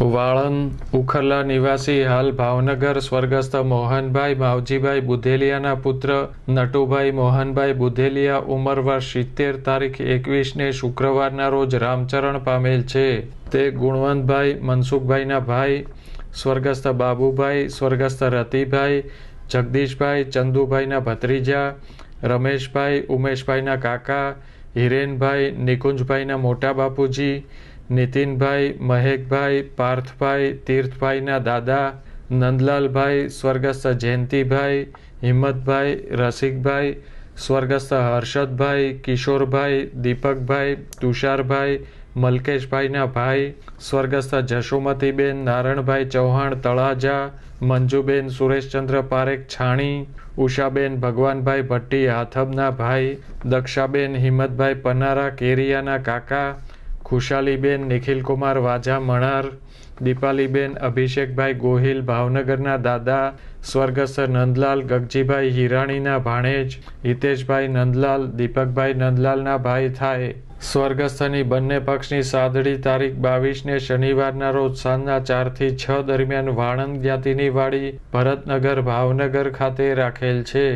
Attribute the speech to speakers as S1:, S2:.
S1: વાળંદ ઉખરલા નિવાસી હાલ ભાવનગર સ્વર્ગસ્થ મોહનભાઈ માવજીભાઈ બુધેલિયાના પુત્ર નટુભાઈ મોહનભાઈ બુધેલિયા ઉંમર વર્ષ 70 તારીખ 21ને શુક્રવારના રોજ રામચરણ પામેલ છે. તે ગુણવંતભાઈ મનસુખભાઈના ભાઈ, સ્વર્ગસ્થ બાબુભાઈ, સ્વર્ગસ્થ રતિભાઈ, જગદીશભાઈ ચંદુભાઈના ભત્રીજા, રમેશભાઈ ઉમેશભાઈના કાકા, હિરેનભાઈ નિકુંજભાઈના મોટા બાપુજી, નીતિનભાઈ, મહેકભાઈ, પાર્થભાઈ, તીર્થભાઈના દાદા, નંદલાલભાઈ, સ્વર્ગસ્થ જયંતિભાઈ, હિંમતભાઈ, રસિકભાઈ, સ્વર્ગસ્થ હર્ષદભાઈ, કિશોરભાઈ, દીપકભાઈ, તુષારભાઈ, મલકેશભાઈના ભાઈ, સ્વર્ગસ્થ જશોમતીબેન નારણભાઈ ચૌહાણ તળાજા, મંજુબેન સુરેશચંદ્ર પારેખ છાણી, ઉષાબેન ભગવાનભાઈ ભટ્ટી હાથબના ભાઈ, દક્ષાબેન હિંમતભાઈ પનારા કેરિયાના કાકા, ખુશાલીબેન નિખિલકુમાર વાજા મણાર, દીપાલીબેન અભિષેકભાઈ ગોહિલ ભાવનગરના દાદા, સ્વર્ગસ્થ નંદલાલ ગગજીભાઈ હિરાણીના ભાણેજ, હિતેશભાઈ નંદલાલ દીપકભાઈ નંદલાલના ભાઈ થાય. સ્વર્ગસ્થની બંને પક્ષની સાદડી તારીખ 22ને શનિવારના રોજ સાંજના 4 થી 6 દરમિયાન વાળંદ જ્ઞાતિની વાડી ભરતનગર ભાવનગર ખાતે રાખેલ છે.